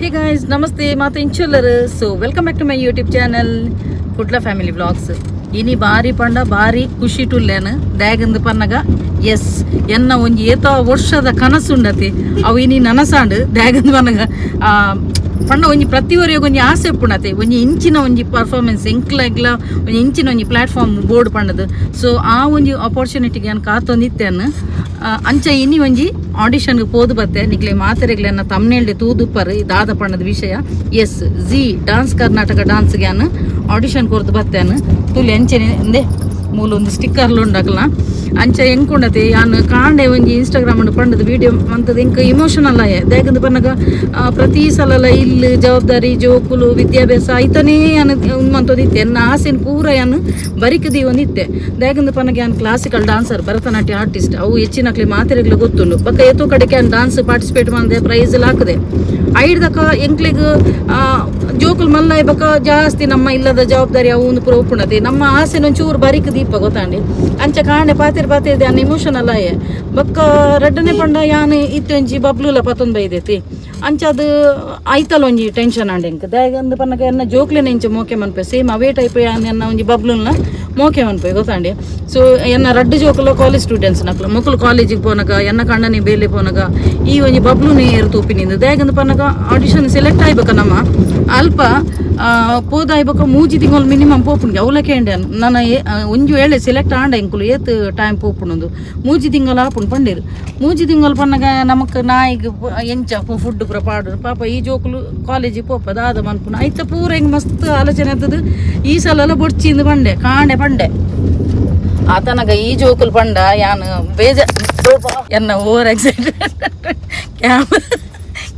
Hey guys, namaste, Mata Inchullaru. So welcome back to my YouTube channel, Kudla Family Vlogs. Ini bari panda bari kushi tullenu dagandu pannaga yes enna onji eta ವರ್ಷದ ಕನಸುಂಡತಿ ಅವು ಇನಿ ನನಸಾಂಡು dagandu pannaga ಪಂಡ ಒಂಜಿ ಪ್ರತಿವರೆಗೆ ಒಂಜಿ ಆಸೆ ಪುಣತೆ ಒಂಜಿ ಇಂಚಿನ ಒಂಜಿ ಪರ್ಫಾರ್ಮೆನ್ಸ್ ಎಂಕ್ಲ ಒಂಜಿ ಇಂಚಿನ ಒಂಜಿ ಪ್ಲಾಟ್ಫಾರ್ಮ್ ಬೋರ್ಡ್ ಪಂಡದು ಸೊ ಆ ಒಂಜಿ ಆಪರ್ಚುನಿಟಿಗೆ ನಾನು ಕಾತೊಂದಿತ್ತೇನು ಅಂಚ ಇನಿ ಒಂಜಿ ಆಡಿಷನ್ಗೆ ಪೋದು ಬತ್ತೆ ನಿಕ್ಲೆ ಮಾತೆರೆಗ್ಲೆನ್ನ ತಮ್ನೇಳ್ದೆ ತೂದುಪ್ಪರ್ ದಾದ ಪಣ್ಣದ ವಿಷಯ ಎಸ್ ಜಿ ಡಾನ್ಸ್ ಕರ್ನಾಟಕ ಡಾನ್ಸ್ಗೆ ನಾನು ಆಡಿಷನ್ ಕೊರ್ದು ಬತ್ತೇನು ತುಲಿ ಅಂಚೆನೆ ಮೂಲ ಒಂದು ಸ್ಟಿಕ್ಕರ್ಲು ಉಂಡಾಕಲ್ಲ ಅಂಚ ಎಂಕೊಂಡತೆ ಯಾನು ಕಾಂಡೆ ಒಂಜಿ ಇನ್ಸ್ಟಾಗ್ರಾಮ್ ಪಂಡದ ವಿಡಿಯೋ ಮಂತದ ಎಂಕ ಇಮೋಷನಲ್ ಆಯೆ ದೇಗಂದು ಪನ್ನಗ ಪ್ರತಿ ಸಲ ಇಲ್ಲಿ ಜವಾಬ್ದಾರಿ ಜೋಕುಲು ವಿದ್ಯಾಭ್ಯಾಸ ಐತನೇ ಯಾನು ಮಂತೋದಿತ್ತೆ ಎನ್ನ ಆಸೆನ ಪೂರ ಯಾನು ಬರಿಕದಿ ಒಂದಿತ್ತೆ ದೇಗಂದು ಪನ್ನಗ ಯಾನು ಕ್ಲಾಸಿಕಲ್ ಡಾನ್ಸರ್ ಭರತನಾಟ್ಯ ಆರ್ಟಿಸ್ಟ್ ಅವು ಹೆಚ್ಚಿನಕ್ಲೆ ಮಾತೆರೆಗ್ಲು ಗೊತ್ತುಂಡು ಬಕ್ಕ ಎತ್ತೋ ಕಡೆಗೆ ಯಾನು ಡಾನ್ಸ್ ಪಾರ್ಟಿಸಿಪೇಟ್ ಮಾಡಿದೆ ಪ್ರೈಸ್ ಎಲ್ಲ ಹಾಕದೆ ಐಡ್ದಕ ಎಂಕ್ಲಿಗೆ ಜೋಕುಲ್ ಮಲ್ಲಾಯ್ ಬಕ್ಕ ಜಾಸ್ತಿ ನಮ್ಮ ಇಲ್ಲದ ಜವಾಬ್ದಾರಿ ಅವು ಒಂದು ಪೂರ ಒಪ್ಪುಣತೆ ನಮ್ಮ ಆಸೆನ ಒಂಚೂರು ಬರಿಕ ದೀಪ ಗೊತ್ತಾಂಡಿ ಅಂಚ ಕಾಂಡೆ ಪಾತಿರ್ ಯಾನ್ ಇಮೋಷನಲ್ ಆಯೆ ಬಕ್ಕ ರಡ್ಡನೆ ಪಂಡ ಯಾನ್ ಇತ್ತೊಂಜಿ ಬಬ್ಲುಲ ಪತ್ತೊಂದು ಬೈದೈತಿ ಅಂಚ ಅದು ಐತಲ್ ಒಂಜಿ ಟೆನ್ಷನ್ ಆಂಡೆ ಎಂಕ್ ದಾಯಗಂದು ಪನ್ನಗ ಎನ್ನ ಜೋಕ್ಲೆನ ಇಂಚ ಮೋಕೆ ಮನ್ಪೆ ಸೇಮ್ ಅವೇ ಟೈಪ್ ಯಾನ್ ಎನ್ನ ಒಂಜಿ ಬಬ್ಲುಲ್ನ ಮೋಕೆ ಮನ್ಪೆ ಗೊತ್ತಾಂಡಿ ಸೊ ಎನ್ನ ರಡ್ಡು ಜೋಕುಲ ಕಾಲೇಜ್ ಸ್ಟೂಡೆಂಟ್ಸ್ ನಕ್ಲು ಮಕ್ಕಳು ಕಾಲೇಜಿಗೆ ಪೋನಗ ಎನ್ನ ಕಣ್ಣನೆ ಬೇಲೆ ಪೋನಗ ಈ ಒಂಜಿ ಬಬ್ಲುನೇ ಏರು ತೂಪಿನಿಂದ ದಾಯಗಂದು ಪನ್ನಗ ಆಡಿಷನ್ ಸೆಲೆಕ್ಟ್ ಆಯ್ಬೇಕ ನಮ್ಮ ಅಲ್ಪ ಪೋದಾಯ್ಬೇಕ ಮೂಜಿ ತಿಂಗಳು ಮಿನಿಮಮ್ ಪೋಪುನ್ಗೆ ಅವಲಕ್ಕೆ ಅಂಡೆ ನಾನು ಒಂಜು ವೇಳೆ ಸೆಲೆಕ್ಟ್ ಆಂಡ ಎಂಕುಲು ಏತ್ ಟೈಮ್ ಪೋಪುನೊಂದು ಮೂಜಿ ತಿಂಗಳು ಆಪುಂಡು ಪಂಡೇರು ಮೂಜಿ ತಿಂಗಳು ಪನ್ನಗ ನಮಕ್ ನಾಯಿಗೆ ಎಂಚ ಫುಡ್ ಪೂರ ಪಾಡು ಪಾಪ ಈ ಜೋಕುಲು ಕಾಲೇಜಿಗೆ ಪೋಪ ದಾದ ಮನ್ಪುನ ಐತ ಪೂರ ಹಿಂಗೆ ಮಸ್ತ್ ಆಲೋಚನೆ ಆಗ್ತದೆ ಈ ಸಲ ಎಲ್ಲ ಬೊಡ್ಚಿಂದು ಬಂಡೆ ಕಾಂಡೆ ಪಂಡೆ ಆತನಗ ಈ ಜೋಕುಲು ಪಂಡ ಯಾನು ಬೇಜ ಎನ್ನ ಓವರ್ ಎಕ್ಸೈಟೆಡ್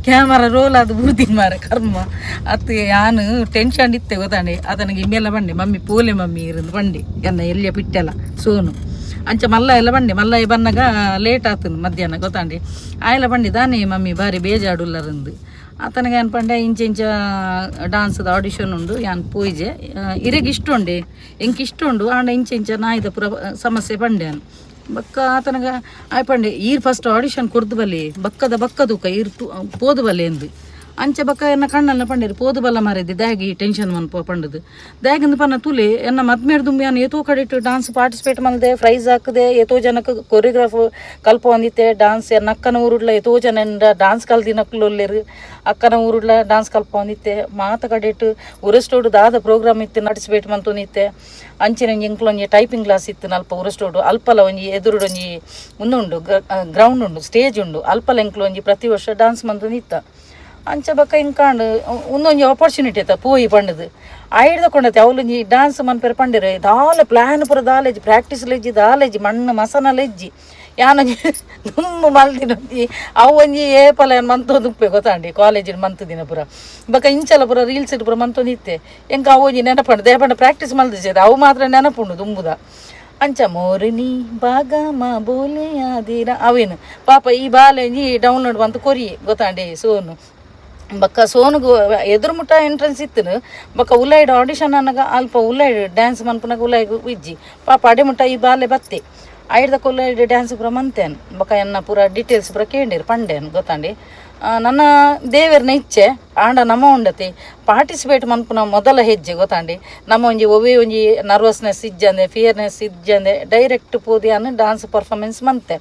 ಕ್ಯಾಮರಾ ರೋಲ್ ಅದು ಬೂದಿನ ಮಾರ ಕರ್ಮ ಅತ್ತು ಯಾನು ಟೆನ್ಷನ್ ಇತ್ತೆ ಗೊತ್ತಾಂಡಿ ಅದನಿಗೆ ಇಮ್ಮೆಲ್ಲ ಬಂಡೆ ಮಮ್ಮಿ ಪೋಲೆ ಮಮ್ಮಿ ಇருந்து ಬಂಡೆ ಎನ್ನ ಎಲ್ಲಿಯ ಬಿಟ್ಟೆಲ್ಲ ಸೋನು ಅಂಚ ಮಲ್ಲ ಎಲ್ಲ ಬಂಡೆ ಮಲ್ಲ ಬನ್ನಾಗ ಲೇಟ್ ಆತನು ಮಧ್ಯಾಹ್ನ ಗೊತ್ತಾಂಡಿ ಆಯೆಲ್ಲ ಬಂಡೆ ದಾನೆ ಮಮ್ಮಿ ಬಾರಿ ಬೇಜಾಡುಲ್ಲರಂದು ಆತನಿಗೆ ಏನು ಪಂಡೆ ಇಂಚ ಡಾನ್ಸ್ದ ಆಡಿಷನ್ ಉಂಡು ಯಾನ್ ಪೋಯ್ಜೆ ಇರೆಗೆ ಇಷ್ಟ ಉಂಡೆ ಎಂಕ್ ಇಷ್ಟ ಉಂಡು ಆಂಡ ಇಂಚ ನಾಯ್ದ ಪುರ ಸಮಸ್ಯೆ ಪಂಡೆ ಅನ್ ಬಕ್ಕ ಆತನಗ ಆಯ್ಪಂಡೆ ಈರ್ ಫಸ್ಟ್ ಆಡಿಷನ್ ಕೊರ್ದು ಬಲ್ಲಿ ಬಕ್ಕದೂಕ ಈರ್ ಪೋದು ಬಲ್ಲೆ ಎಂದು ಅಂಚೆ ಬಕ್ಕ ಎನ್ನ ಕಣ್ಣಲ್ಲ ಪಂಡೇರು ಪೋದು ಬಲ್ಲ ಮಾರಿದ್ದೆ ದಾಗಿ ಟೆನ್ಷನ್ ಮನ್ಪ ಪಂಡದು ದಾಗಿಂದು ಪನ್ನ ತುಲಿ ಎನ್ನ ಮದ್ಮೇಡ್ ದುಂಬಿ ಅನ್ನ ಏತೋ ಕಡಿಟ್ಟು ಡಾನ್ಸ್ ಪಾರ್ಟಿಸಿಪೇಟ್ ಮಾಡಿದೆ ಪ್ರೈಸ್ ಹಾಕದೆ ಏತೋ ಜನಕ್ಕೆ ಕೊರಿಯೋಗ್ರಾಫ್ ಕಲ್ಪ ಹೊಂದಿತ್ತೆ ಡಾನ್ಸ್ ಎನ್ನ ಅಕ್ಕನ ಊರುಡ್ಲ ಏತೋ ಜನ ಡಾನ್ಸ್ ಕಲ್ದಿ ನಕ್ಲೊಲ್ಲೇರು ಅಕ್ಕನ ಊರುಡ್ಲ ಡಾನ್ಸ್ ಕಲ್ಪ ಹೊಂದಿತ್ತೆ ಮಾತ ಕಡಿಟ್ಟು ಉರಸ್ಟೋಡು ದಾದ ಪ್ರೋಗ್ರಾಮ್ ಇತ್ತು ಪಾರ್ಟಿಸಿಪೇಟ್ ಮಂತೊಂದಿತ್ತೆ ಅಂಚಿನ ಎಂಕ್ಲೊಂಜಿ ಟೈಪಿಂಗ್ ಕ್ಲಾಸ್ ಇತ್ತು ಅಲ್ಪ ಉರಸ್ಟೋಡು ಅಲ್ಪಲ ಒಂಜಿ ಎದುರುಡು ಒಂಜಿ ಮುಂದುಂಡು ಗ್ರೌಂಡ್ ಉಂಡು ಸ್ಟೇಜ್ ಉಂಡು ಅಲ್ಪಲ ಎಂಕ್ಲು ಒಂಜಿ ಪ್ರತಿ ವರ್ಷ ಡಾನ್ಸ್ ಮಂತೊಂದಿತ್ತ ಅಂಚ ಬಕ್ಕ ಹಿಂಕಾಂಡು ಒಂದೊಂಜಿ ಆಪರ್ಚುನಿಟಿ ಆಯ್ತ ಪೋಯಿ ಪಂಡದು ಆಯ್ದ ಕೊಂಡತೆ ಅವಲೊಂಜಿ ಡ್ಯಾನ್ಸ್ ಮನ್ಪೆರ್ ಪಂಡಿರೆ ದಾಲೆ ಪ್ಲಾನ್ ಪೂರ ದಾಲೆಜ್ಜಿ ಪ್ರಾಕ್ಟೀಸ್ ಲೆಜ್ಜಿ ದಾಲೆಜ್ಜಿ ಮಣ್ಣು ಮಸನ ಲೆಜ್ಜಿ ಯಾನೊಂಜಿ ದುಮ್ಮು ಮಲ್ದಿನೊಂಜಿ ಅವು ಒಂಜಿ ಏಪಲ ಮಂತೊಂದುಪ್ಪೆ ಗೊತ್ತಾಂಡಿ ಕಾಲೇಜಿನ ಮಂತು ದಿನ ಪೂರ ಬಕ್ಕ ಇಂಚಲ ಪೂರ ರೀಲ್ಸ್ ಪೂರ ಮಂತೊಂದಿತ್ತೆ ಎಂಕ ಅವೊಂಜಿ ನೆನಪಂಡು ದೇಪಂಡ ಪ್ರಾಕ್ಟೀಸ್ ಮಲ್ದಿಸೇದ ಅವು ಮಾತ್ರ ನೆನಪುಂಡು ದುಂಬುದ ಅಂಚ ಮೋರಿನಿ ಬಾಗ ಮಾ ಬೋಲೆ ಆದಿರ ಅವೇನು ಪಾಪ ಈ ಬಾಲೆಂಜಿ ಡೌನ್ಲೋಡ್ ಬಂತು ಕೊರಿಯೆ ಗೊತ್ತಾಂಡಿ ಸೋನು ಬಕ್ಕ ಸೋನುಗು ಎದುರು ಮುಟ್ಟ ಎಂಟ್ರೆನ್ಸ್ ಇತ್ತು ಬಕ್ಕ ಉಲಾಯ್ಡ್ ಆಡಿಷನ್ ಅನ್ನಗ ಅಲ್ಪ ಉಲಾಯ್ಡ್ ಡ್ಯಾನ್ಸ್ ಮನ್ಪುನಾಗ ಉಲಾಯ್ಗು ಇಜ್ಜಿ ಪಾಪ ಅಡೆಮುಟ್ಟ ಈ ಬಾಲೆ ಬತ್ತೆ ಐಡ್ದಕ್ಕೆ ಉಲಾಯ್ಡ್ ಡ್ಯಾನ್ಸ್ ಪೂರ ಮಂತೇನು ಬಕ್ಕ ಎನ್ನ ಪೂರ ಡೀಟೇಲ್ಸ್ ಪೂರ ಕೇಳಿರು ಪಂಡೇನು ಗೊತ್ತಾಂಡಿ ನನ್ನ ದೇವರನ್ನ ಇಚ್ಛೆ ಆಂಡ ನಮ್ಮ ಉಂಡತಿ ಪಾರ್ಟಿಸಿಪೇಟ್ ಮನ್ಪುನ ಮೊದಲ ಹೆಜ್ಜೆ ಗೊತ್ತಾಂಡಿ ನಮ್ಮ ಒಂಜಿ ಒವ್ವೇ ಒಂಜಿ ನರ್ವಸ್ನೆಸ್ ಇಜ್ಜಂದೆ ಫಿಯರ್ನೆಸ್ ಇಜ್ಜಂದೆ ಡೈರೆಕ್ಟ್ ಪೋದಿ ಅನ್ನು ಡಾನ್ಸ್ ಪರ್ಫಾರ್ಮೆನ್ಸ್ ಮಂತೆ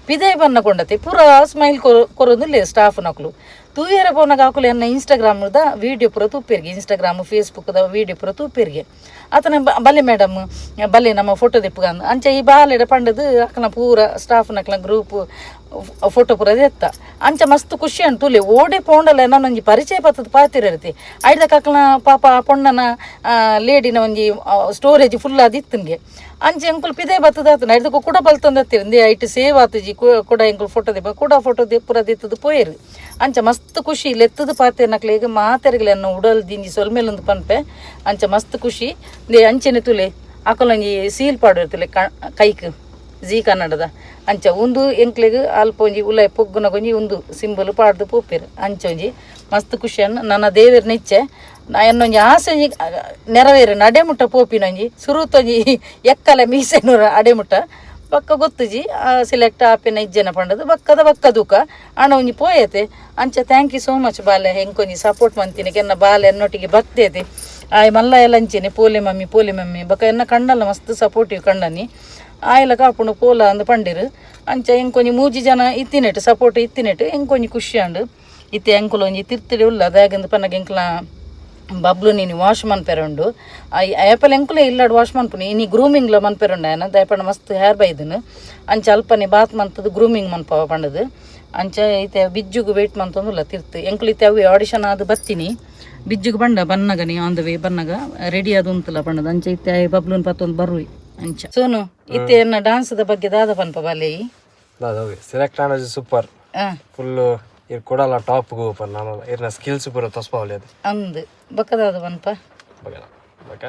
ಪಿದೇ ಬನ್ನಕೊಂಡತಿ ಪೂರ ಸ್ಮೈಲ್ ಕೊರೋದಿಲ್ಲ ಸ್ಟಾಫ್ ನಕ್ಲು ತೂಯರ ಪೋನಾಗ ಹಾಕಲು ಎನ್ನ ಇನ್ಸ್ಟಾಗ್ರಾಮ್ದ ವೀಡಿಯೋ ಪೂರ ತೂಪೇರಿಗೆ ಇನ್ಸ್ಟಾಗ್ರಾಮ್ ಫೇಸ್ಬುಕ್ದ ವೀಡಿಯೋ ಪೂರ ತೂಪೇರಿಗೆ ಆತನ ಬಲ್ಲೆ ಮೇಡಮ್ ಬಲ್ಲೆ ನಮ್ಮ ಫೋಟೋ ದಿಪ್ಪಗಂದು ಅಂಚ ಈ ಬಾಲೆಡ ಪಂಡದು ಅಕ್ಕನ ಪೂರ ಸ್ಟಾಫ್ ನಕ್ಲ ಗ್ರೂಪ್ ಫೋಟೋ ಪೂರ ಎತ್ತ ಅಂಚ ಮಸ್ತ್ ಖುಷಿ ಅಂಟು ತುಲೆ ಓಡೆ ಪೋಂಡಲ್ಲ ನಾನೊಂಜಿ ಪರಿಚಯ ಪತ್ತದ ಪಾತಿರತಿ ಐದಕ್ಕೆ ಅಕ್ಕನ ಪಾಪ ಪೊಣ್ಣನ ಲೇಡಿನ ಒಂಜಿ ಸ್ಟೋರೇಜ್ ಫುಲ್ ಅದಿತ್ತನ್ಗೆ ಅಂಚೆ ಎಂಕುಲು ಪಿದೇ ಬತ್ತದ ಆತನ ಐದಕ್ಕೂ ಕೂಡ ಬಲ್ತಂದತ್ತಿರ ಇಂದೇ ಐಟ್ ಸೇವ್ ಆತಜಿ ಕೂಡ ಎಂಕುಲು ಫೋಟೋ ದಿಪ್ಪ ಕೂಡ ಫೋಟೋ ಪೂರ ದಿತ್ತದು ಪೋಯರು ಅಂಚ ಮಸ್ತ್ ಖುಷಿ ಲೆತ್ತದ ಪಾತೆ ನಕ್ಲೆ ಈಗ ಮಾತೆರೆಗ್ಲನ್ನ ಉಡಲ್ ದಿಂಜಿ ಸೊಲ್ಮೇಲೊಂದು ಪನ್ಪೆ ಅಂಚ ಮಸ್ತ್ ಖುಷಿ ದೇ ಅಂಚೆನೆ ತುಲೆ ಆಕಲೊಂಜಿ ಸೀಲ್ ಪಾಡು ಇರ್ತಲೆ ಕೈಕ್ ಜಿ ಕನ್ನಡದ ಅಂಚ ಒಂದು ಎಂಕ್ಲೆಗ್ ಅಲ್ಪ ಒಂಜಿ ಉಲಾಯ್ ಪೊಗ್ಗುನಗೊಂಜಿ ಒಂದು ಸಿಂಬಲ್ ಪಾಡ್ದು ಪೋಪೇರು ಅಂಚೊಂಜಿ ಮಸ್ತ್ ಖುಷಿಯನ್ನು ನನ್ನ ದೇವರನ್ನ ಇಚ್ಛೆ ಎನ್ನೊಂಜಿ ಆಸೆ ನೆರವೇರು ಅಡೆಮುಟ್ಟ ಪೋಪಿನೊಂಜಿ ಸುರುತೊಂಜಿ ಎಕ್ಕಲ ಮೀಸೆನೂರ ಅಡೆಮುಟ್ಟ ಬಕ್ಕ ಗೊತ್ತುಜಿ ಸೆಲೆಕ್ಟ್ ಆಪೆನ ಇಜ್ಜನ ಪಂಡದು ಬಕ್ಕ ದೂಕ ಹಣ ಒಂಜಿ ಪೋಯತೆ ಅಂಚ ಥ್ಯಾಂಕ್ ಯು ಸೋ ಮಚ್ ಬಾಲೆ ಹೆಂಕೊಂಜಿ ಸಪೋರ್ಟ್ ಮಂತಿನಿ ಕೆನ್ನ ಬಾಲೆ ಎನ್ನೊಟ್ಟಿಗೆ ಬತ್ತೇತಿ ಆಯ್ ಮಲ್ಲ ಎಲ್ಲಂಚಿನಿ ಪೋಲೆ ಮಮ್ಮಿ ಬಕ್ಕ ಎನ್ನ ಕಂಡಲ್ಲ ಮಸ್ತ್ ಸಪೋರ್ಟಿವ್ ಕಂಡನಿ ಆಯ್ಲ ಕಾಪುಂಡು ಪೋಲ ಅಂದು ಪಂಡಿರು ಅಂಚ ಎಂಕೊಂಜಿ ಮೂಜಿ ಜನ ಇತ್ತಿನೆಟ್ಟು ಸಪೋರ್ಟ್ ಇತ್ತಿನೆಟ್ಟು ಎಂಕೊಂಜಿ ಖುಷಿ ಅಂಡು ಇತ್ತೆ ಎಂಕುಲು ಒಂಜಿ ತಿರ್ತಿಡಿ ಉಲ್ಲ ಅದಾಗಂದು ಪನ್ನಗ ಎಂಕ್ಲ ಬಬ್ಲು ನೀನು ವಾಶ್ ಮನ್ಪೆರುಂಡು ಆ್ಯಪಲ್ ಎಂಕುಲೇ ಇಲ್ಲಾಡು ವಾಶ್ ಮನ್ಪುನಿ ನೀ ಗ್ರೂಮಿಂಗ್ಲ ಮನ್ಪೆರುಂಡ ಏನ ದಯಪಂಡ ಮಸ್ತ್ ಹೇರ್ ಬೈದನು ಅಂಚ ಅಲ್ಪನೆ ಬಾತ್ ಮಂತದ್ದು ಗ್ರೂಮಿಂಗ್ ಮನ್ಪವ ಪಂಡದು ಅಂಚ ಐತೆ ಬಿಜ್ಜುಗು ವೇಟ್ ಮಂತಂದುಲ್ಲ ತಿರ್ತು ಎಂಕುಲು ಇತ್ತೆ ಅವು ಆಡಿಷನ್ ಆದು ಬತ್ತೀನಿ ಬಿಜ್ಜುಗು ಬಂಡ ಬನ್ನಗ ನೀ ಆನ್ ದ ವೇ ಬನ್ನಗ ರೆಡಿ ಅದು ಉಂತಲ್ಲ ಪಂಡದು ಅಂಚ ಇತ್ತೆ ಬಬ್ಲುನ್ ಪತ್ತೊಂದು ಬರುವಿ ಅಂಚ ಸೋನು ಇತ್ತೆ ಎನ್ನ ಡಾನ್ಸ್ದ ಬಗ್ಗೆ ದಾದ ಪನ್ಪ ಬಾಲೆ ಸೆಲೆಕ್ಟ್ ಆನದು ಸೂಪರ್ ಫುಲ್ಲು ಇರ್ ಕೊಡಲ್ಲ ಟಾಪ್ ಓಪನ್ ನಾನು ಇರ್ನ ಸ್ಕಿಲ್ಸ್ ಪೂರ ತಸ್ಪಾವಲಿ ಅದು ಅಂದ್ ಬಕ್ಕದಾದ ಪನ್ಪ ಬಕ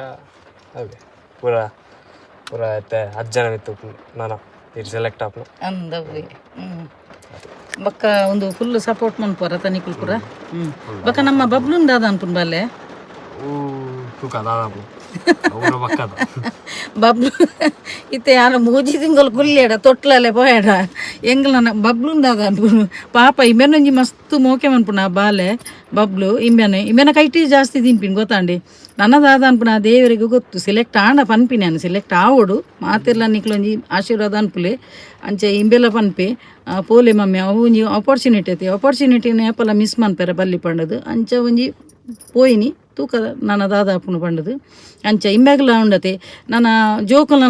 ಹಾಗೆ ಪೂರ ಐತೆ 10 ಜನ ಇತ್ತು ನಾನು ಇರ್ ಸೆಲೆಕ್ಟ್ ಆಪ್ನು ಅಂದವ್ವಿ ಬಕ್ಕ ಒಂದು ಫುಲ್ ಸಪೋರ್ಟ್ ಮನ್ಪುರ ತನಿಕುಲ್ ಪೂರ ಬಕ್ಕ ನಮ್ಮ ಬಬ್ಲುನ್ ದಾದ ಅನ್ಪುನ್ ಬಾಲೆ ತೂಕ ದಾದಾಪು ಅವರ ಬಕ್ಕದ ಬಬ್ಲು ಇತ್ತೆ ಯಾರ ಮೂಜಿ ತಿಂಗಳು ಕುಲ್ಲೇಡ ತೊಟ್ಲಲ್ಲೇ ಪೋಯಾಡ ಎಂಗ್ಲ ಬಬ್ಲುನ್ ದಾದ ಅನ್ಪುನು ಪಾಪ ಇಮ್ಮೆನೊಂಜಿ ಮಸ್ತ್ ಮೋಕೆ ಮನ್ಪುನ ಬಾಲೆ ಬಬ್ಲು ಇಮ್ಮೆನ ಕೈಟಿ ಜಾಸ್ತಿ ತಿನ್ಪಿನ್ ಗೊತ್ತಾಂಡಿ ನನ್ನ ದಾದ ಅನ್ಪುನ ಆ ದೇವರಿಗೂ ಗೊತ್ತು ಸೆಲೆಕ್ಟ್ ಆಂಡ ಪನ್ಪಿನಿ ನಾನು ಸೆಲೆಕ್ಟ್ ಆವೋಡು ಮಾತಿರ್ಲ ನಿಕ್ಲೊಂಜಿ ಆಶೀರ್ವಾದ ಅನ್ಪುಲೆ ಅಂಚೆ ಇಂಬೆಲ್ಲ ಪನ್ಪೆ ಪೋಲೆ ಮಮ್ಮಿ ಅವು ಒಂಜಿ ಆಪರ್ಚುನಿಟಿ ಐತಿ ಆಪರ್ಚುನಿಟಿನ ಏಪಲ ಮಿಸ್ ಮನ್ಪೆರ ಬಲ್ಲಿ ಪಂಡದು ಅಂಚ ಒಂಜಿ ಪೋಯಿನಿ ತೂಕ ನನ್ನ ದಾದ ಅಪ್ಪುನು ಪಂಡದು ಅಂಚ ಇಂಬ್ಯಾಗ್ಲ ಉಂಡತೆ ನನ್ನ ಜೋಕುಲ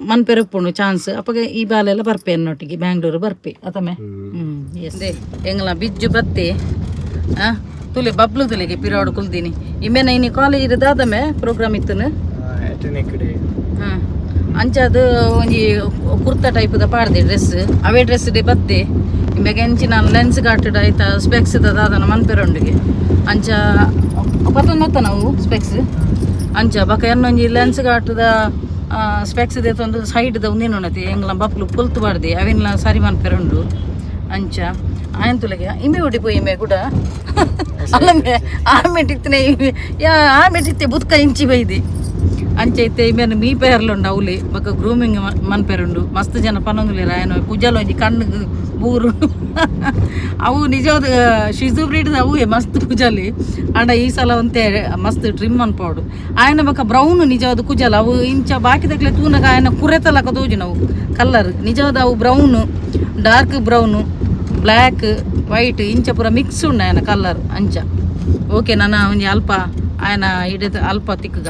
ಮನ್ಪೆರಪ್ಪುಣು ಚಾನ್ಸ್ ಅಪ್ಪಗೆ ಈ ಬಾಲೆಲ್ಲ ಬರ್ಪೆ ಅನ್ನೊಟ್ಟಿಗೆ ಬ್ಯಾಂಗ್ಳೂರು ಬರ್ಪೆ ಅತಮೆ ಎಸ್ದೇ ಎಂಗ್ಲ ಬಿಜ್ಜು ಬತ್ತೆ ತುಲೆ ಬಬ್ಲು ತುಲೆಗೆ ಪಿರಾಡು ಕುಲ್ದೀನಿ ಇಮ್ಮೆನ ಇನಿ ಕಾಲೇಜ್ ದಾದಮೆ ಪ್ರೋಗ್ರಾಮ್ ಇತ್ತನು ಅಂಚ ಅದು ಒಂಜಿ ಕುರ್ತಾ ಟೈಪ್ದ ಪಾಡ್ದೆ ಡ್ರೆಸ್ ಅವೇ ಡ್ರೆಸ್ ಡೆ ಬತ್ತೆ ಇಮ್ಮೆಗೆ ಎಂಚಿ ನಾನು ಲೆನ್ಸ್ ಗಾಟಡ್ ಆಯ್ತಾ ಸ್ಪೆಕ್ಸ್ ದಾದನ ಮನ್ಪೆರೊಂಡಿಗೆ ಅಂಚ ಪತ್ತೊಂದು ನಾವು ಸ್ಪೆಕ್ಸ್ ಅಂಚ ಬಕ ಎನ್ನೊಂಜಿ ಲೆನ್ಸ್ ಗಾಟದ ಸ್ಪೆಕ್ಸ್ ದೇತೊಂದು ಸೈಡ್ದ ಒಂದೇನೊಣತಿ ಎಂಗ್ಲ ಬಪ್ಲು ಪುಲ್ತು ಬಾರ್ದೆ ಅವೆನ್ಲ ಸರಿ ಮನ್ಪೆರೊಂಡು ಅಂಚ ಆಯಂತುಲೆಗೆ ಇಮ್ಮೆ ಹೊಡಿಪೋಯಿ ಇಮ್ಮೆ ಕೂಡ ಅಲ್ಲಂಗೆ ಆಮೆಟಿತ್ತನೆ ಆಮೆಟಿತ್ತೆ ಬುತ್ಕ ಇಂಚಿ ಬೈದಿ ಅಂಚೆ ಇತ್ತೆ ಇಮ್ಮೆನು ಮೀಪೆರ್ಲುಂಡು ಅವಲಿ ಬೊಕ್ಕ ಗ್ರೂಮಿಂಗ್ ಮನ್ಪೆರುಂಡು ಮಸ್ತ್ ಜನ ಪನ್ನೊಂದುಲೆರ ಏನು ಕುಜಲೊಂಜಿ ಕಣ್ಣು ಬೂರು ಅವು ನಿಜವಾದ ಶಿಜು ಬ್ರೀಡ್ದ ಅವು ಮಸ್ತ್ ಕುಜಲಿ ಅಂಡ ಈ ಸಲ ಒಂತೆ ಮಸ್ತ್ ಟ್ರಿಮ್ ಅನ್ಪೋಡು ಆಯನ ಬೊಕ್ಕ ಬ್ರೌನ್ ನಿಜವಾದ ಕುಜಲ ಅವು ಇಂಚ ಬಾಕಿದಕ್ಲೆ ತೂನಗ ಆಯನ ಕುರೆತಲಕ ತೋಜು ನಾವು ಕಲ್ಲರ್ ನಿಜವಾದ ಅವು brown dark brown black white ಇಂಚ ಪೂರ ಮಿಕ್ಸ್ ಉಂಡು ಆಯನ ಕಲ್ಲರ್ ಅಂಚ ಓಕೆ ನನ್ನ ಒಂಜಿ ಅಲ್ಪ ಆಯನ ಹಿಡಿದ ಅಲ್ಪ ತಿಕ್ಕಗ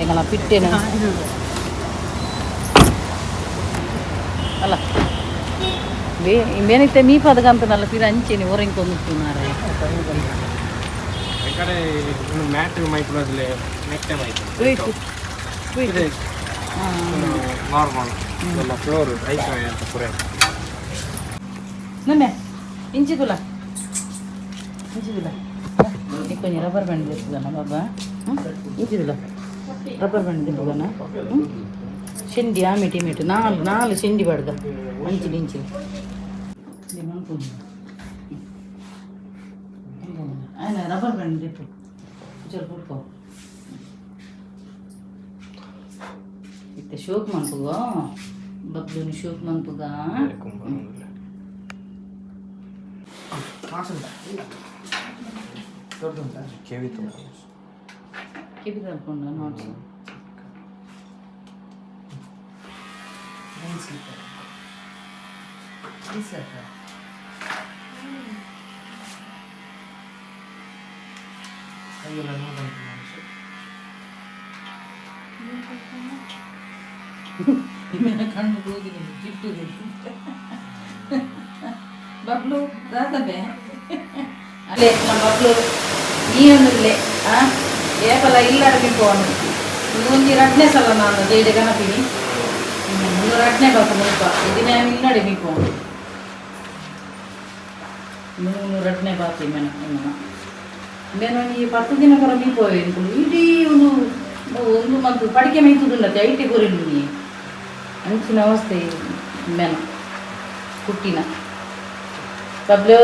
ಎಂಗಲ ಪಿಟ್ಟೆನ ಅಲ್ಲ ಮೇನಿತ್ತೆ ಮೀ ಪದಕಂತನಲ್ಲ ಪಿರ ಅಂಚೆನಿ ಹೊರಂಗೆ ತೊಂದು ಮಾರೆ ನನ್ನೆ ಇಂಚಿದುಲ ಕೊಂಚ ರಬ್ಬರ್ ಬ್ಯಾಂಡ್ ತೆತ್ತುದನ ಬಾಬಾ ಇಂಚಿದುಲ ರಬ್ಬರ್ ಬ್ಯಾಂಡ್ ತೆತ್ತುದನ ಶೆಂಡಿ ಆಮೆಟಿ ನಾಲ್ ಶೆಂಡಿ ಬಾಡ್ದ ಇಂಚಿ ఆయన రబ్బర్ బ్యాండ్ రేపు చల్ కొడుకో ఇతే షోక్ మన్పుగా బబ్లుని షోక్ మన్పుగా కేవి తల్కొండ నోట్స్ ಕಣ್ಣು ಹೋಗಿದೆ ಜಿಟ್ಟು ಬಬ್ಲು ದಾದಬೆ ಅಲ್ಲೇ ನಮ್ಮ ಬಬ್ಲು ನೀಯೊಂದಿಲ್ಲೇ ಏಪಲ ಇಲ್ಲಾರ ಬಿಪ್ಪವನು ಮುಂದಿ ರಡ್ನೆ ಸಲ ನಾನು ಜೈಡೆ ಗಣಪಿನಿ ಒಂದು ರಡ್ನೆ ಬಾಪ ಮುಲ್ಪ ಇದನ್ನ ಇಲ್ಲಡೆ ಬಿಪ್ಪವನು ಮೂರು ರಡ್ನೆ ಬಾತಿ ಮೇನೊಂದು 10 ದಿನ ಕರ ಮೀಪೋವೆ ಇಡೀ ಒಂದು ಮತ್ತು ಪಡಿಕೆ ಮೈತುದುಂಡತ್ತೆ ಐಟಿ ಗೋರಿಲು ನೀ ಅಂಚಿನ ಅವಸ್ಥೆ ಮೇನ ಕುಟ್ಟಿನ ಬಬ್ಲು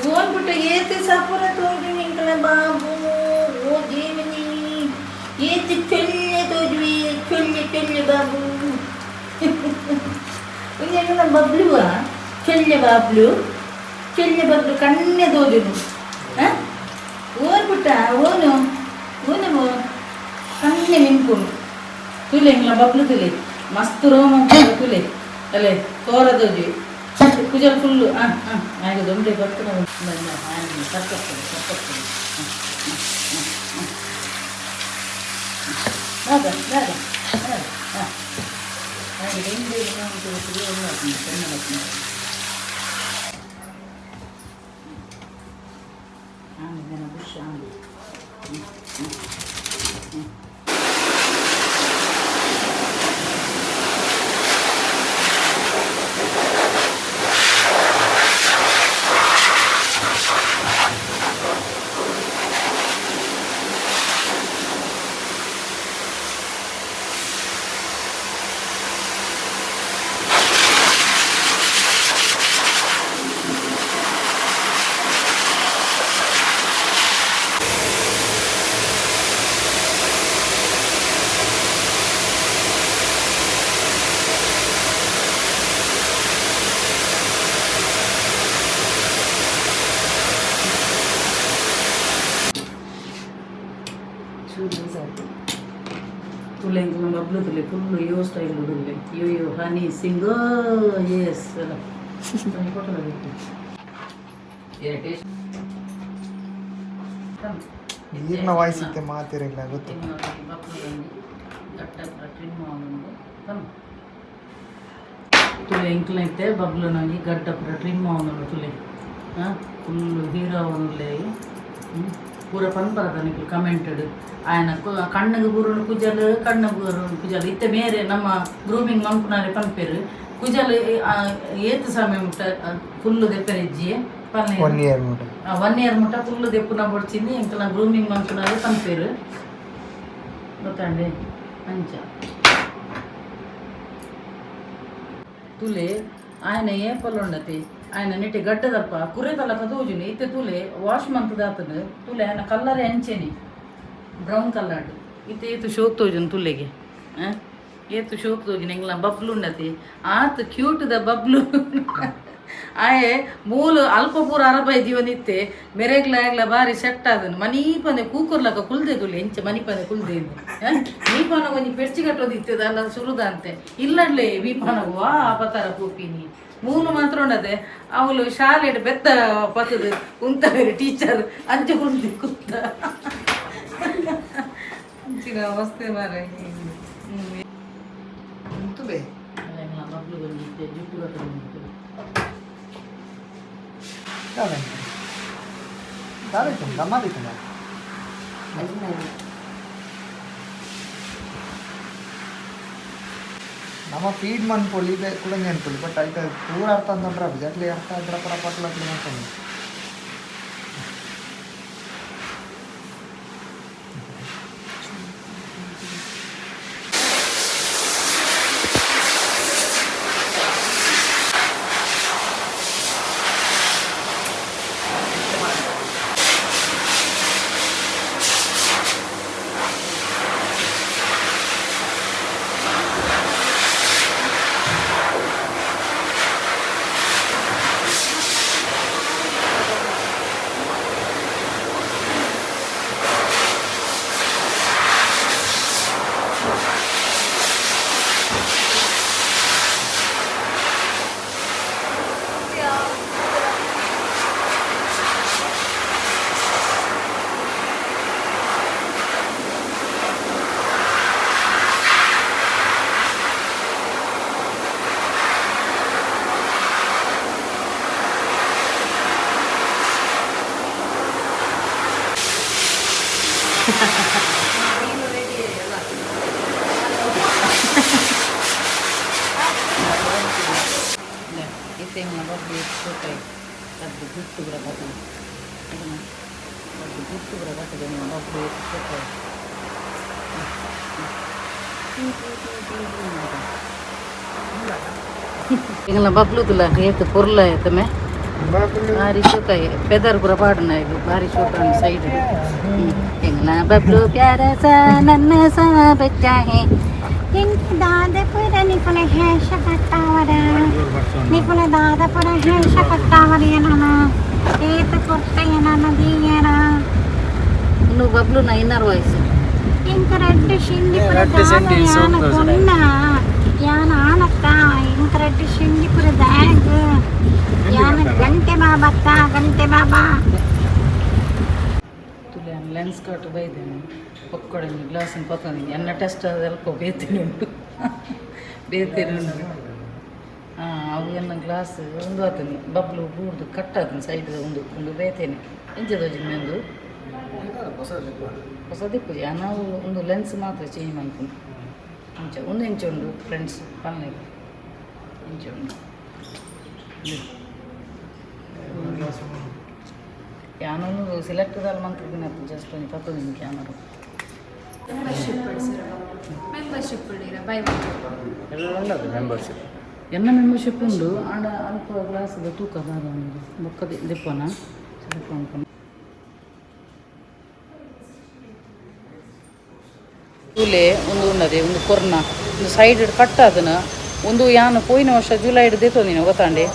ಓನ್ಬಿಟ್ಟು ಏತಿ ಸಪುರ ತೋಜು ನಿಂಕಲ ಬಾಬು ಓ ದೇವನಿ ಏತಿ ಚೊಲ್ಲೆ ತೋಜುವಿ ಚೊಲ್ಲೆ ಬಾಬು ಬಬ್ಲುವಾ ಚೆಲ್ಲೆ ಬಾಬ್ಲು ಚೆಲ್ಲೆ ಬಬ್ಲು ಕಣ್ಣೆ ತೋದಿರು ಓನ್ ಪುಟ್ಟ ಓನು ಓನಮು ಕಣ್ಣೆ ನಿಂತ್ಕೊಂಡು ತುಲೆ ಇಂಗ್ಲ ಬಬ್ಲು ತುಲೆ ಮಸ್ತ್ ರೋಮ ತುಲೆ ಅಲ್ಲೇ ತೋರದೋಜಿ ಕುಜಲ್ ಫುಲ್ಲು ಹಾಗೆ ದೊಂಬೆ ಬರ್ತಾನೆ ಸಕ್ಕತ್ತದೆ ಹಾಗೆ ಬೆಂಗಳೂರು ತುಲೆ ಬಬ್ಲು ತುಲೆ ಫುಲ್ಲು ಯೋ ಸ್ಟೈಲ್ ಹುಡುಗಲೆ ಯೋ ಹನಿ ಸಿಂಗ್ ಎಸ್ ಅಲ್ಲ ನೀರಿನ ವಾಯ್ಸಿತ್ತೆ ಮಾತಿರಲ್ಲ ಗೊತ್ತು ತುಲೆ ಇಂಕ್ಲೈತೆ ಬಬ್ಲು ನಂಗೆ ಗಡ್ಡ ಪುರ ಟ್ರಿಮ್ ಅವನಲ್ಲ ತುಲೆ ಫುಲ್ಲು ಹೀರೋ ಅವನಲ್ಲೇ ಪೂರ ಪನ್ಪರದ ನಿಕ್ಲು ಕಮೆಂಟೆಡ್ ఆయన కಣ್ಣకు బూరుడు కుజలు కన్న బూరుడు కుజలు ఇత్త మేరే నమ్మ గ్రూమింగ్ మంపునారే పనిపేరు కుజలు ఏత్ సమయం ఫుల్ దెప్పరిజ్జి 1 ఇయర్ ముట్ట ఫుల్ దెప్పున పొడిచింది ఇంకా నా గ్రూమింగ్ మంపునారే పనిపేరు ಗೊತ್ತಂడి ಅಂಚ ತುಲೆ ఆయన ఏ పళ్ళు ఉండతి ఆయన నెట్టి గడ్డదప్ప కుర్రే తలక తోజుని ఇత్తే ತುಲೆ వాష్ మంత్ దాతను ತುಲೆ ఆయన కల్లరే అంచెని ಬ್ರೌನ್ ಕಲರ್ಡ್ ಇತ್ತು ಶೋಕ್ ತೋಜನ್ ತುಲ್ಲೆಗೆ ಏತು ಶೋಕ್ ತೋಜನ್ ಎಂಗ್ಲ ಬಬ್ಲು ಉಂಡತಿ ಆತ್ ಕ್ಯೂಟ್ ದ ಬಬ್ಲು ಆಯೆ ಮೂಲು ಅಲ್ಪ ಪೂರ ಅರಬೈ ಜೀವನಿತ್ತೆ ಮೆರೆಗ್ಲ ಬಾರಿ ಸೆಟ್ ಆದನು ಮನಿ ಪಂದೆ ಕೂಕುರ್ಲಕ ಕುಲ್ದೆ ತುಲೆ ಎಂಚ ಮನಿ ಪಂದೆ ಕುಲ್ದೆ ಮೀಪಾನ ಒಂಜಿ ಪೆರ್ಚಿ ಕಟ್ಟೋದಿತ್ತದ ಅಲ್ಲ ಸುರುದ ಅಂತೆ ಇಲ್ಲಡ್ಲೆ ಮೀಪಾನಗು ಆಪತರ ಕೂಪಿನಿ ಮೂಲು ಮಾತ್ರ ಉಂಡದೆ ಅವಳು ಶಾಲೆಡ್ ಬೆತ್ತ ಪತ್ತದು ಕುಂತವೇರಿ ಟೀಚರ್ ಅಂಚೆ ಕುಂತಿ ಕುಂತ ಅವಸ್ಥೆ ಮಾರ ಮಕ್ಕಳು ಬಂದಿತ್ತೆ ಜುಟ್ಟು ಕಟ್ಟಿತ್ತು ನಮ್ಮ ಫೀಡ್ ಮನ್ಪೊಲಿ ಕೂಡ ನೆನ್ಪೊಲಿ ಬಟ್ ಆಯ್ತು ಪೂರ ಅರ್ಥ ಅಂತಂದ್ರೆ ಬಿಜಾಟ್ಲಿ ಅರ್ಥ ಇದ್ರ ಪರ ಪಟ್ಲ ಮಾಡ್ಕೊಂಡು tema babi sukai tapi gusto berapa tu babi gusto berapa tu dengan babi sukai ingla bablu tu lah itu purla itu meh hari sukai feather berapa ada naik hari sukai side ingla bablu प्यारा सा नन्हा सा बच्चा है Inte daade pura ni får hälsa kattavara. Ni får daade pura hälsa kattavara enana. Eta korte enana diyera. నువ్వు బబ్లు నా inner voice Inka redde shindi pura daada yana konna. Yana anakta. Inka redde shindi pura dag. Yana gante baba. ತುಲೆ lens cut ಬೈದೇನೆ ಪಕ್ಕಡೆ ಗ್ಲಾಸಿನ ಪಕ್ಕ ಎನ್ನ test ಅದೆಲ್ಲ ಬೇತೀನಿ ಉಂಟು ಅವು ಎನ್ನ ಗ್ಲಾಸ್ ಒಂದು ಆತನಿ ಬಬ್ಲು ಬೂರ್ದು ಕಟ್ಟಾತನಿ ಸೈಡ್ ಒಂದು ಬೇತೇನೆ ಎಂಚದೋಜಿ ಮೆಂದು ಹೊಸ ದಿಪ್ಪುಜಿ ನಾವು ಒಂದು ಲೆನ್ಸ್ ಮಾತ್ರ ಚೇಂಜ್ ಮಾಡ್ಕೊಂಡು ಒಂದು ಇಂಚು ಉಂಡು ಫ್ರೆಂಡ್ಸ್ ಪಲ್ಲೆಗೆ ಇಂಚು ಉಂಡು ಯಾನೂ ಸಿಲೆಕ್ಟದಲ್ಲಿ ಮಂತ್ರಿನ ಜಸ್ಟ್ ಒಂದು 10 ದಿನಕ್ಕೆ ಯಾರು ಮೆಂಬರ್ಶಿಪ್ ಎನ್ನ ಮೆಂಬರ್ಶಿಪ್ ಉಂಡು ಆಂಡ ಅಲ್ಪ ಗ್ಲಾಸದ ತೂಕದ ಒಂದು ಬೊಕ್ಕದ ದಿಪ್ಪನ ಸ್ವಲ್ಪ ಅನ್ಕೊಂಡು ತೂಲೆ ಒಂದು ಉನ್ನದೆ ಒಂದು ಕೊರ್ನ ಒಂದು ಸೈಡ್ ಕಟ್ಟಾದನ ಒಂದು ಯಾನು ಪೋಯಿನ ವರ್ಷ ಜುಲೈ ದೇತೋದಿನ ಗೊತ್ತಾಂಡೆ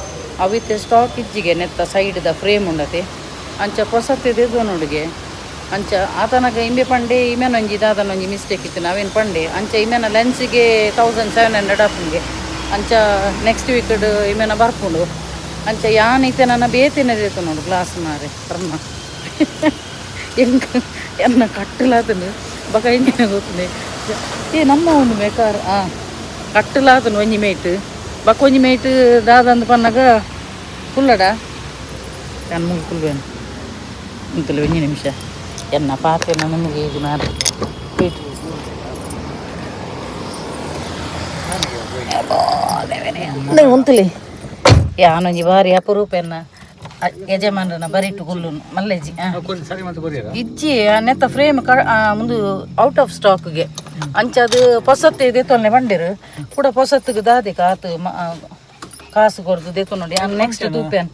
ಅವಿತ್ತೆ ಸ್ಟಾಕ್ ಇಜ್ಜಿಗೆ ನೆತ್ತ ಸೈಡ್ದ ಫ್ರೇಮ್ ಉಂಡತೆ ಅಂಚ ಹೊಸತ್ತಿದ್ದು ನೋಡಿಗೆ ಅಂಚ ಆತನಾಗ ಇಂಬೆ ಪಂಡೆ ಇಮೇನೊಂಜಿ ದಾದನೊಂಜಿ ಮಿಸ್ಟೇಕ್ ಇತ್ತು ನಾವೇನು ಪಂಡೆ ಅಂಚ ಇಮೇನ ಲೆನ್ಸಿಗೆ 1700 ಆಪುಂಗೆ ಅಂಚ ನೆಕ್ಸ್ಟ್ ವೀಕಡ್ ಇಮೇನ ಬರ್ಪುಂಡು ಅಂಚ ಯಾನೈತೆ ನನ್ನ ಬೇತೇನದಿತ್ತು ನೋಡು ಗ್ಲಾಸ್ ಮಾರೆ ಕರ್ಮ ಹೆಂಗ ಎನ್ನ ಕಟ್ಟಲಾತನು ಬಕ ಹಿಂಗೆ ಗೊತ್ತದೆ ನಮ್ಮ ಒಂದು ಬೇಕಾರ್ ಕಟ್ಟಲಾತನು ಒಂಜಿ ಮೇಯ್ಟ್ ಬಕ್ಕ ಒಂಜಿ ಮೇಯ್ಟ್ ದಾದಂದು ಪನ್ನಾಗ ಕುಲ್ಲಡ ನಾನು ಮುಗಿ ಕುಲ್ವೇನು ಇಂತಲೇ ಒಂಜಿ ನಿಮಿಷ ಎನ್ನ ಪಾತ್ರೆ ನಮಗೆ ಇದು ಮಾಡಿ ಉಂತಲಿ ಯಾನೊಂಜಿ ಬಾರಿ ಅಪರೂಪ ಎನ್ನ ಯಜಮಾನರನ್ನ ಬರಿಟ್ಟು ಗುಲ್ಲು ಮಲ್ಲೆಜಿ ಇಜ್ಜಿ ನೆತ್ತ ಫ್ರೇಮ್ ಮುಂದು ಔಟ್ ಆಫ್ ಸ್ಟಾಕ್ಗೆ ಅಂಚದು ಹೊಸತ್ತೆ ದೇತೊಲ್ನೆ ಬಂಡಿರು ಕೂಡ ಹೊಸತ್ತಿಗೆ ದಾದೆ ಕಾತು ಕಾಸು ಕೊರ್ದು ದೇತು ನೋಡಿ ನೆಕ್ಸ್ಟ್ ತೂಪೇನ್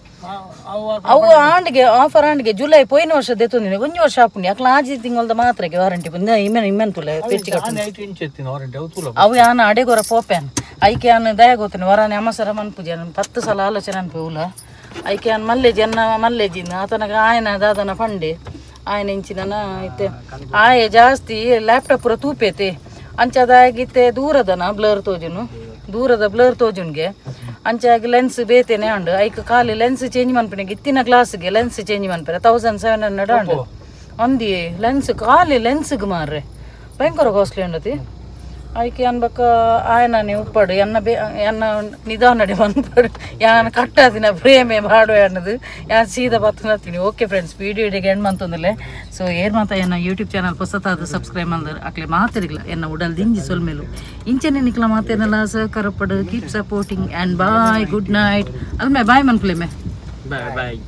ಅವು ಆಂಡಿಗೆ ಆಫರ್ ಆಂಡಿಗೆ ಜುಲೈ ಪೋಯಿನ ವರ್ಷ ದೇತೊಂದಿನಿ ಒಂಜಿ ವರ್ಷ ಹಾಪುಂಡಿ ಯಾಕಲ ಆಜಿ ತಿಂಗಳದ ಮಾತ್ರಕ್ಕೆ ವಾರಂಟಿ ಬಂದ ಇಮೆನ್ ತುಲೆ ಪೆಚ್ಚಿ ಕಟ್ಟು ಅವು ಯಾನ ಅಡೆಗೊರ ಪೋಪೇನ್ ಐಕೆ ಯಾನು ದಯ ಗೊತ್ತೇನೆ ವರಾನೆ ಅಮ್ಮಸರ ಮನ್ಪುಜಿ 10 ಸಲ ಆಲೋಚನೆ ಅನ್ಪೇವುಲ ಐಕೆ ಯಾನ್ ಮಲ್ಲೇಜಿ ಅನ್ನ ಮಲ್ಲೇಜಿನ ಆತನಗ ಆಯನ ದಾದನ ಪಂಡೆ ಆಯನ ಇಂಚಿನ ಐತೆ ಆಯ ಜಾಸ್ತಿ ಲ್ಯಾಪ್ಟಾಪ್ ಪೂರ ತೂಪೇತೆ ಅಂಚದಾಗಿತ್ತೆ ದೂರದ ಬ್ಲರ್ ತೋಜುನ್ಗೆ ಅಂಚಾಗಿ ಲೆನ್ಸ್ ಬೇತೇನೆ ಉಂಡು ಐಕ್ ಖಾಲಿ ಲೆನ್ಸ್ ಚೇಂಜ್ ಮನ್ಪಿನ ಇತ್ತಿನ ಗ್ಲಾಸ್ಗೆ ಲೆನ್ಸ್ ಚೇಂಜ್ ಮನ್ಪಿರ 1700 ಉಂಡು ಒಂದಿ ಲೆನ್ಸ್ ಖಾಲಿ ಲೆನ್ಸ್ಗೆ ಮಾರ್ರೆ ಭಯಂಕರ ಕಾಸ್ಟ್ಲಿ ಉಂಡತಿ ಐಕೆ ಅನ್ಬೇಕ ಆಯನ ನೀವು ಉಪ್ಪಡು ಎನ್ನ ನಿಧಾನಡೆ ಬಂದ್ಪಡು ಯಾನ್ ಕಟ್ಟಾದಿನ ಪ್ರೇಮೆ ಮಾಡುವ ಅನ್ನೋದು ಯಾನ್ ಸೀದಾ ಬತ್ತತೀನಿ ಓಕೆ ಫ್ರೆಂಡ್ಸ್ ವಿಡಿಯೋ ಇಡಿಗೆ ಎಂಡ್ ಮಂತಂದಲೆ ಸೊ ಏರ್ ಮಾತ ಎನ್ನ ಯೂಟ್ಯೂಬ್ ಚಾನಲ್ ಹೊಸತಾದ ಸಬ್ಸ್ಕ್ರೈಬ್ ಮಾಡಿದ್ರೆ ಅಕ್ಲೆ ಮಾತಿರಿಗಿಲ್ಲ ಎನ್ನ ಉಡಲ್ ದಿಂಜಿ ಸೊಲ್ಮೇಲು ಇಂಚನೆ ನಿಕ್ಲ ಮಾತೇನಲ್ಲ ಸಹಕಾರ ಪಡು keep supporting and bye good night ಅಲ್ಮೆ ಬಾಯ್ ಮನ್ಪ್ಲೇಮೆ ಬಾಯ್